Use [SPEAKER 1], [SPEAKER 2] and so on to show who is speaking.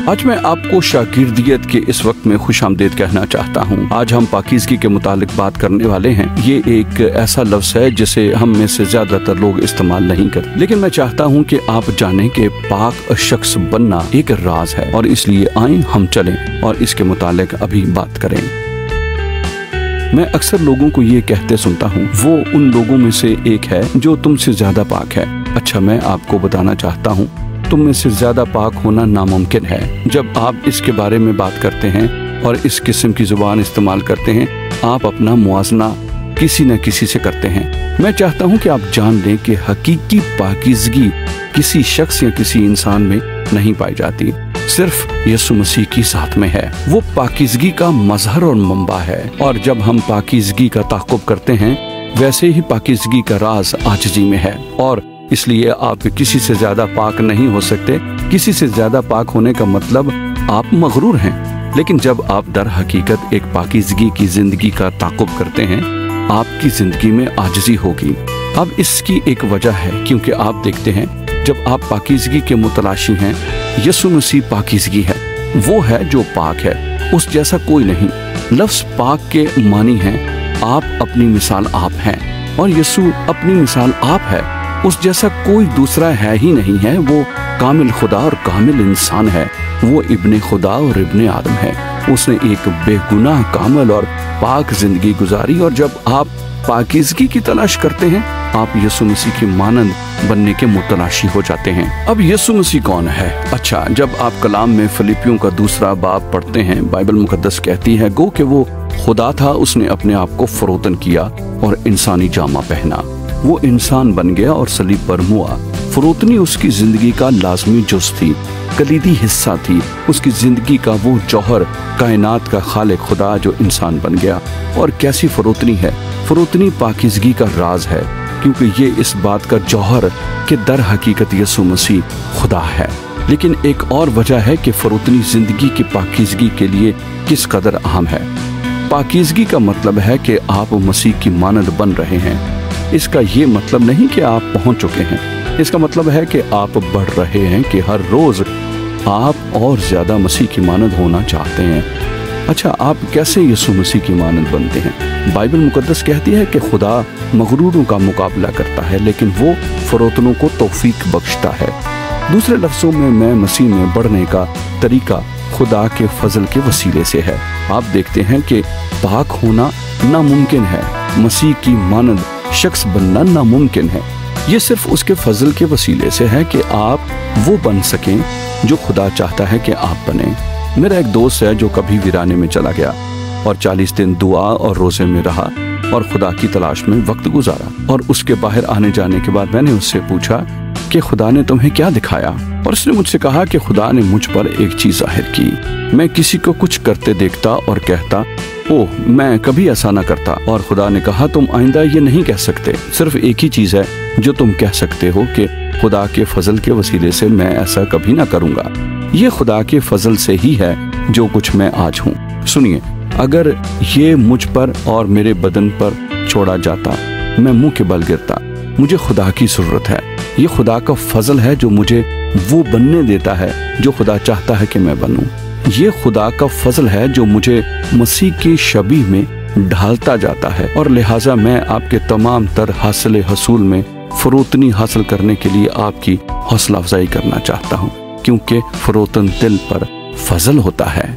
[SPEAKER 1] آج میں آپ کو شاگردیت کے اس وقت میں خوش آمدید کہنا چاہتا ہوں۔ آج ہم پاکیزگی کے متعلق بات کرنے والے ہیں۔ یہ ایک ایسا لفظ ہے جسے ہم میں سے زیادہ تر لوگ استعمال نہیں کرتے، لیکن میں چاہتا ہوں کہ آپ جانیں کہ پاک شخص بننا ایک راز ہے، اور اس لیے آئیں ہم چلیں اور اس کے متعلق ابھی بات کریں۔ میں اکثر لوگوں کو یہ کہتے سنتا ہوں، وہ ان لوگوں میں سے ایک ہے جو تم سے زیادہ پاک ہے۔ اچھا، میں آپ کو بتانا چاہتا ہوں، تم میں سے زیادہ پاک ہونا ناممکن ہے۔ جب آپ اس کے بارے میں بات کرتے ہیں اور اس قسم کی زبان استعمال کرتے ہیں، آپ اپنا موازنہ کسی نہ کسی سے کرتے ہیں۔ میں چاہتا ہوں کہ آپ جان لیں کہ حقیقی پاکیزگی کسی شخص یا کسی انسان میں نہیں پائی جاتی، صرف یسوع مسیح کی ذات میں ہے۔ وہ پاکیزگی کا مظہر اور منبع ہے، اور جب ہم پاکیزگی کا تعاقب کرتے ہیں، ویسے ہی پاکیزگی کا راز عاجزی میں ہے، اور اس لیے آپ کسی سے زیادہ پاک نہیں ہو سکتے۔ کسی سے زیادہ پاک ہونے کا مطلب آپ مغرور ہیں، لیکن جب آپ در حقیقت ایک پاکیزگی کی زندگی کا تعاقب کرتے ہیں، آپ کی زندگی میں عاجزی ہوگی۔ اب اس کی ایک وجہ ہے، کیونکہ آپ دیکھتے ہیں جب آپ پاکیزگی کے متلاشی ہیں، یسوع مسیح پاکیزگی ہے، وہ ہے جو پاک ہے، اس جیسا کوئی نہیں۔ لفظ پاک کے معنی ہے آپ اپنی مثال آپ ہیں، اور یسوع اپنی مثال آپ ہے، اس جیسا کوئی دوسرا ہے ہی نہیں ہے۔ وہ کامل خدا اور کامل انسان ہے، وہ ابن خدا اور ابن آدم ہے۔ اس نے ایک بے گناہ، کامل اور پاک زندگی گزاری، اور جب آپ پاکیزگی کی تلاش کرتے ہیں، آپ یسوع مسیح کی مانند بننے کے متلاشی ہو جاتے ہیں۔ اب یسوع مسیح کون ہے؟ اچھا، جب آپ کلام میں فلیپیوں کا 2 باب پڑھتے ہیں، بائبل مقدس کہتی ہے، گو کہ وہ خدا تھا، اس نے اپنے آپ کو فروتن کیا اور انسانی جامہ پہنا۔ وہ انسان بن گیا اور صلیب پر ہوا۔ فروتنی اس کی زندگی کا لازمی جز تھی، کلیدی حصہ تھی، اس کی زندگی کا وہ جوہر، کائنات کا خالق خدا جو انسان بن گیا۔ اور کیسی فروتنی ہے؟ فروتنی پاکیزگی کا راز ہے، کیونکہ یہ اس بات کا جوہر کہ در حقیقت یسوع مسیح خدا ہے۔ لیکن ایک اور وجہ ہے کہ فروتنی زندگی کی پاکیزگی کے لیے کس قدر اہم ہے۔ پاکیزگی کا مطلب ہے کہ آپ مسیح کی مانند بن رہے ہیں۔ اس کا یہ مطلب نہیں کہ آپ پہنچ چکے ہیں، اس کا مطلب ہے کہ آپ بڑھ رہے ہیں، کہ ہر روز آپ اور زیادہ مسیح کی مانند ہونا چاہتے ہیں۔ اچھا، آپ کیسے یسوع مسیح کی مانند بنتے ہیں؟ بائبل مقدس کہتی ہے کہ خدا مغروروں کا مقابلہ کرتا ہے، لیکن وہ فروتنوں کو توفیق بخشتا ہے۔ دوسرے لفظوں میں مسیح میں بڑھنے کا طریقہ خدا کے فضل کے وسیلے سے ہے۔ آپ دیکھتے ہیں کہ پاک ہونا ناممکن ہے، مسیح کی مانند شخص بننا ناممکن ہے۔ یہ صرف اس کے فضل کے وسیلے سے ہے کہ آپ وہ بن سکیں جو خدا چاہتا ہے کہ آپ بنیں۔ میرا ایک دوست ہے جو کبھی ویرانے میں چلا گیا اور 40 دن دعا اور روزے میں رہا اور خدا کی تلاش میں وقت گزارا، اور اس کے باہر آنے جانے کے بعد میں نے اس سے پوچھا کہ خدا نے تمہیں کیا دکھایا؟ اور اس نے مجھ سے کہا کہ خدا نے مجھ پر ایک چیز ظاہر کی۔ میں کسی کو کچھ کرتے دیکھتا اور کہتا، اوہ میں کبھی ایسا نہ کرتا، اور خدا نے کہا تم آئندہ یہ نہیں کہہ سکتے۔ صرف ایک ہی چیز ہے جو تم کہہ سکتے ہو، کہ خدا کے فضل کے وسیلے سے میں ایسا کبھی نہ کروں گا۔ یہ خدا کے فضل سے ہی ہے جو کچھ میں آج ہوں۔ سنیے، اگر یہ مجھ پر اور میرے بدن پر چھوڑا جاتا، میں منہ کے بل گرتا۔ مجھے خدا کی ضرورت ہے۔ یہ خدا کا فضل ہے جو مجھے وہ بننے دیتا ہے جو خدا چاہتا ہے کہ میں بنوں۔ یہ خدا کا فضل ہے جو مجھے مسیح کی شبیہ میں ڈھالتا جاتا ہے، اور لہٰذا میں آپ کے تمام تر حاصل حصول میں فروتنی حاصل کرنے کے لیے آپ کی حوصلہ افزائی کرنا چاہتا ہوں، کیونکہ فروتن دل پر فضل ہوتا ہے۔